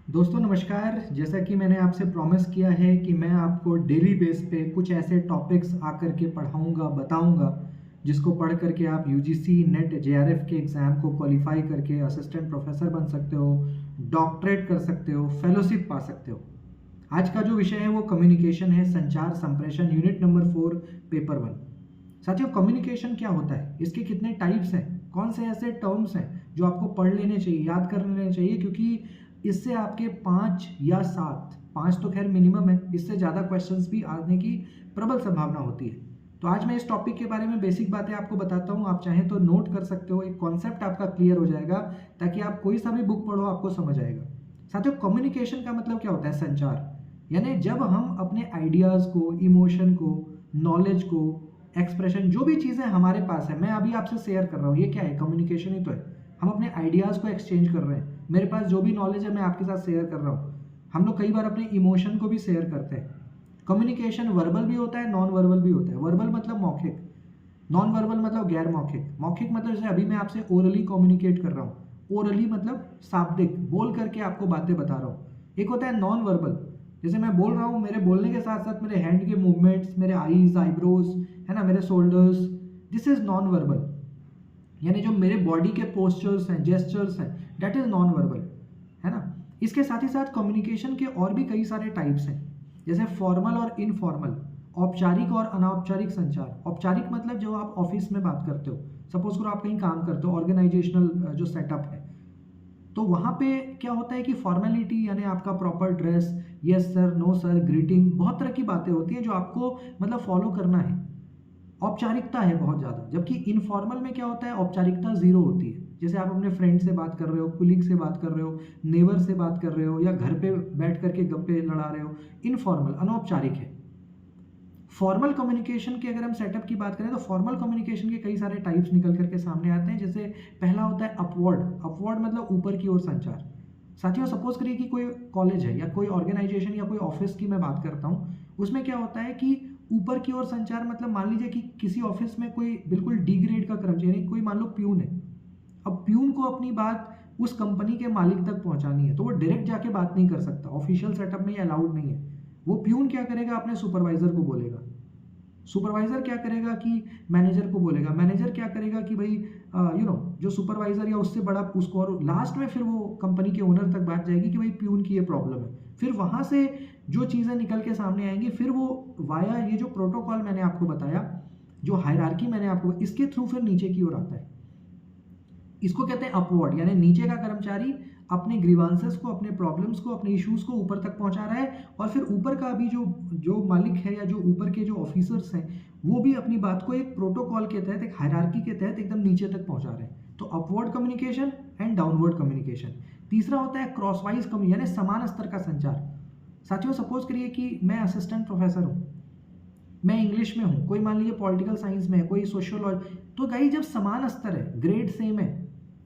दोस्तों नमस्कार। जैसा कि मैंने आपसे प्रॉमिस किया है कि मैं आपको डेली बेस पे कुछ ऐसे टॉपिक्स आकर के पढ़ाऊँगा, बताऊँगा, जिसको पढ़ कर के आप यूजीसी, नेट, जेआरएफ के एग्ज़ाम को क्वालिफ़ाई करके असिस्टेंट प्रोफ़ेसर बन सकते हो, डॉक्टरेट कर सकते हो, फेलोशिप पा सकते हो। आज का जो विषय है वो कम्युनिकेशन है, संचार संप्रेषण, यूनिट नंबर 4, पेपर 1। साथियों, कम्युनिकेशन क्या होता है? इसके कितने टाइप्स हैं? कौन से ऐसे टर्म्स हैं जो आपको पढ़ लेने चाहिए, याद कर लेने चाहिए, क्योंकि इससे आपके 5 या 7, 5 तो खैर मिनिमम है, इससे ज़्यादा क्वेश्चंस भी आने की प्रबल संभावना होती है। तो आज मैं इस टॉपिक के बारे में बेसिक बातें आपको बताता हूँ। आप चाहें तो नोट कर सकते हो, एक कॉन्सेप्ट आपका क्लियर हो जाएगा, ताकि आप कोई सा भी बुक पढ़ो आपको समझ आएगा। साथियों, कम्युनिकेशन का मतलब क्या होता है? संचार। यानी जब हम अपने आइडियाज़ को, इमोशन को, नॉलेज को, एक्सप्रेशन, जो भी चीज़ें हमारे पास है, मैं अभी आपसे शेयर कर रहा हूँ, ये क्या है? कम्युनिकेशन ही तो है। हम अपने आइडियाज़ को एक्सचेंज कर रहे हैं। मेरे पास जो भी नॉलेज है मैं आपके साथ शेयर कर रहा हूँ। हम लोग कई बार अपने इमोशन को भी शेयर करते हैं। कम्युनिकेशन वर्बल भी होता है, नॉन वर्बल भी होता है। वर्बल मतलब मौखिक, नॉन वर्बल मतलब गैर मौखिक। मौखिक मतलब जैसे अभी मैं आपसे ओरली कम्युनिकेट कर रहा हूँ। ओरली मतलब शाब्दिक, बोल करके आपको बातें बता रहा हूँ। एक होता है नॉन वर्बल, जैसे मैं बोल रहा हूँ, मेरे बोलने के साथ साथ मेरे हैंड के मूवमेंट्स, मेरे आईज, आईब्रोज, है ना, मेरे shoulders, this is non verbal. यानी जो मेरे बॉडी के पोस्चर्स हैं, जेस्चर्स हैं, डेट इज नॉन वर्बल, है ना। इसके साथ ही साथ कम्युनिकेशन के और भी कई सारे टाइप्स हैं, जैसे फॉर्मल और इनफॉर्मल, औपचारिक और अनौपचारिक संचार। औपचारिक मतलब जो आप ऑफिस में बात करते हो, सपोज करो आप कहीं काम करते हो, ऑर्गेनाइजेशनल जो सेटअप है, तो वहाँ पे क्या होता है कि फॉर्मेलिटी, यानी आपका proper dress, yes sir, no sir, greeting, बहुत तरह की बातें होती हैं जो आपको मतलब फॉलो करना है। औपचारिकता है बहुत ज़्यादा। जबकि इनफॉर्मल में क्या होता है? औपचारिकता ज़ीरो होती है। जैसे आप अपने फ्रेंड से बात कर रहे हो, कुलीग से बात कर रहे हो, नेबर से बात कर रहे हो, या घर पे बैठ करके गप्पे लड़ा रहे हो, इनफॉर्मल, अनौपचारिक है। फॉर्मल कम्युनिकेशन की अगर हम सेटअप की बात करें तो फॉर्मल कम्युनिकेशन के कई सारे टाइप्स निकल करके सामने आते हैं। जैसे पहला होता है अपवर्ड। अपवर्ड मतलब ऊपर की ओर संचार। साथियों, सपोज करिए कि कोई कॉलेज है या कोई ऑर्गेनाइजेशन या कोई ऑफिस की मैं बात करता हूँ। उसमें क्या होता है कि ऊपर की ओर संचार मतलब मान लीजिए कि किसी ऑफिस में कोई बिल्कुल डी ग्रेड का कर्मचारी, कोई मान लो प्यून है। अब प्यून को अपनी बात उस कंपनी के मालिक तक पहुंचानी है, तो वो डायरेक्ट जाके बात नहीं कर सकता, ऑफिशियल सेटअप में ये अलाउड नहीं है। वो प्यून क्या करेगा? अपने सुपरवाइजर को बोलेगा। सुपरवाइजर क्या करेगा कि मैनेजर को बोलेगा। मैनेजर क्या करेगा कि भाई जो सुपरवाइजर या उससे बड़ा उसको, और लास्ट में फिर वो कंपनी के ओनर तक बात जाएगी कि भाई प्यून की ये प्रॉब्लम है। फिर वहां से जो चीज़ें निकल के सामने आएंगी, फिर वो वाया ये जो प्रोटोकॉल मैंने आपको बताया, जो हायरार्की मैंने आपको, इसके थ्रू फिर नीचे की ओर आता है। इसको कहते हैं अपवर्ड, यानी नीचे का कर्मचारी अपने ग्रीवांसेस को, अपने प्रॉब्लम्स को, अपने इश्यूज को ऊपर तक पहुंचा रहा है, और फिर ऊपर का अभी जो जो मालिक है या जो ऊपर के जो ऑफिसर्स हैं, वो भी अपनी बात को एक प्रोटोकॉल के तहत, एक हायरार्की के तहत एकदम नीचे तक पहुंचा रहे हैं। तो upward communication and downward communication. तीसरा होता है क्रॉसवाइज कम्युनिकेशन, यानी समान स्तर का संचार। साथियों, सपोज करिए कि मैं असिस्टेंट प्रोफेसर हूँ, मैं इंग्लिश में हूँ, कोई मान लीजिए पॉलिटिकल साइंस में है, कोई सोशियोलॉजी। तो गाइस, जब समान स्तर है, ग्रेड सेम है,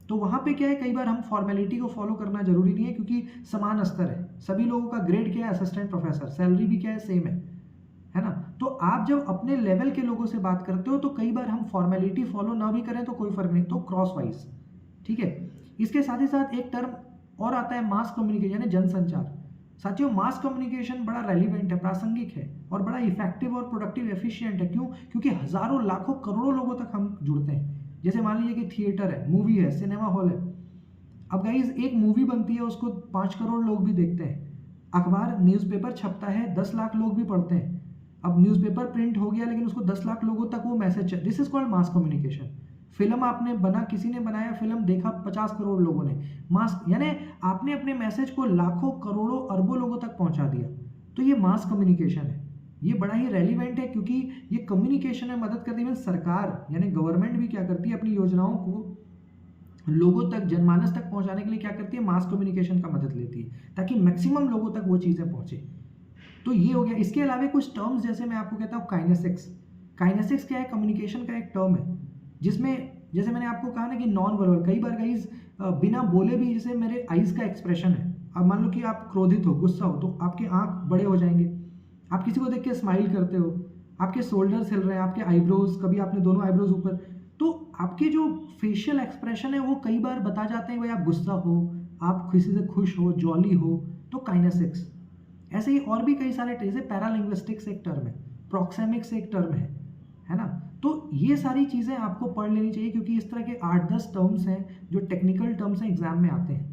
तो वहाँ पे क्या है, कई बार हम फॉर्मेलिटी को फॉलो करना जरूरी नहीं है, क्योंकि समान स्तर है, सभी लोगों का ग्रेड क्या है? असिस्टेंट प्रोफेसर, सैलरी भी क्या है? सेम है ना। तो आप जब अपने लेवल के लोगों से बात करते हो, तो कई बार हम फॉर्मेलिटी फॉलो ना भी करें तो कोई फर्क नहीं, तो क्रॉस वाइज, ठीक है। इसके साथ ही साथ एक टर्म और आता है मास कम्युनिकेशन, यानी जनसंचार। साथियों, मास कम्युनिकेशन बड़ा रेलिवेंट है, प्रासंगिक है, और बड़ा इफेक्टिव और प्रोडक्टिव, एफिशिएंट है। क्यों? क्योंकि हजारों, लाखों, करोड़ों लोगों तक हम जुड़ते हैं। जैसे मान लीजिए कि थिएटर है, मूवी है, सिनेमा हॉल है। अब गाइज, एक मूवी बनती है, उसको 5 करोड़ लोग भी देखते हैं। अखबार, न्यूज़पेपर छपता है, 10 लाख लोग भी पढ़ते हैं। अब न्यूज़पेपर प्रिंट हो गया, लेकिन उसको 10 लाख लोगों तक वो message, this is called mass communication. Film आपने बना, किसी ने बनाया, फिल्म देखा 50 करोड़ लोगों ने, मास, यानी आपने अपने मैसेज को लाखों, करोड़ों, अरबों लोगों तक पहुंचा दिया। तो ये मास कम्युनिकेशन है। ये बड़ा ही रेलिवेंट है, क्योंकि ये कम्युनिकेशन में मदद करती है। सरकार यानी गवर्नमेंट भी क्या करती है? अपनी योजनाओं को लोगों तक, जनमानस तक पहुंचाने के लिए क्या करती है? मास कम्युनिकेशन का मदद लेती है, ताकि मैक्सिमम लोगों तक वो चीज़ें पहुंचे। तो ये हो गया। इसके अलावा कुछ टर्म्स, जैसे मैं आपको कहता हूँ काइनेसिक्स। काइनेसिक्स क्या है? कम्युनिकेशन का एक टर्म है, जिसमें जैसे मैंने आपको कहा ना कि नॉन वर्बल, कई बार गाइज बिना बोले भी, जैसे मेरे आईज का एक्सप्रेशन है। अब मान लो कि आप क्रोधित हो, गुस्सा हो, तो आपके आंख बड़े हो जाएंगे। आप किसी को देख के स्माइल करते हो, आपके शोल्डर्स हिल रहे हैं, आपके आईब्रोज, कभी आपने दोनों आईब्रोज ऊपर। तो आपके जो फेशियल एक्सप्रेशन है वो कई बार बता जाते हैं भाई आप गुस्सा हो, आप किसी से खुश हो, जॉली हो, तो काइनेसिक्स। ऐसे ही और भी कई सारे, जैसे पैरालिंग्विस्टिक्स एक टर्म है, प्रॉक्सेमिक्स एक टर्म है ना। तो ये सारी चीज़ें आपको पढ़ लेनी चाहिए, क्योंकि इस तरह के 8-10 टर्म्स हैं जो टेक्निकल टर्म्स हैं, एग्जाम में आते हैं।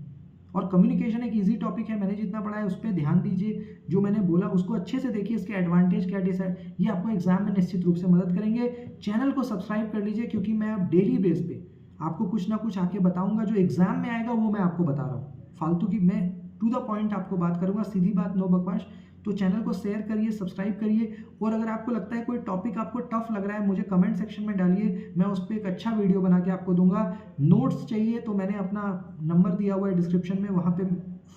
और कम्युनिकेशन एक इजी टॉपिक है, मैंने जितना पढ़ा है उस पर ध्यान दीजिए, जो मैंने बोला उसको अच्छे से देखिए, इसके एडवांटेज क्या डिसएड, ये आपको एग्जाम में निश्चित रूप से मदद करेंगे। चैनल को सब्सक्राइब कर लीजिए, क्योंकि मैं अब डेली बेस पे आपको कुछ ना कुछ आके बताऊंगा, जो एग्जाम में आएगा वो मैं आपको बता रहा हूँ। फालतू की, मैं टू द पॉइंट आपको बात करूंगा, सीधी बात, नो बकवास। तो चैनल को शेयर करिए, सब्सक्राइब करिए, और अगर आपको लगता है कोई टॉपिक आपको टफ लग रहा है, मुझे कमेंट सेक्शन में डालिए, मैं उस पर एक अच्छा वीडियो बना के आपको दूंगा। नोट्स चाहिए तो मैंने अपना नंबर दिया हुआ है डिस्क्रिप्शन में, वहाँ पे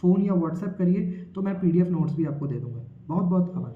फ़ोन या व्हाट्सएप करिए, तो मैं PDF नोट्स भी आपको दे दूंगा। बहुत बहुत आभार।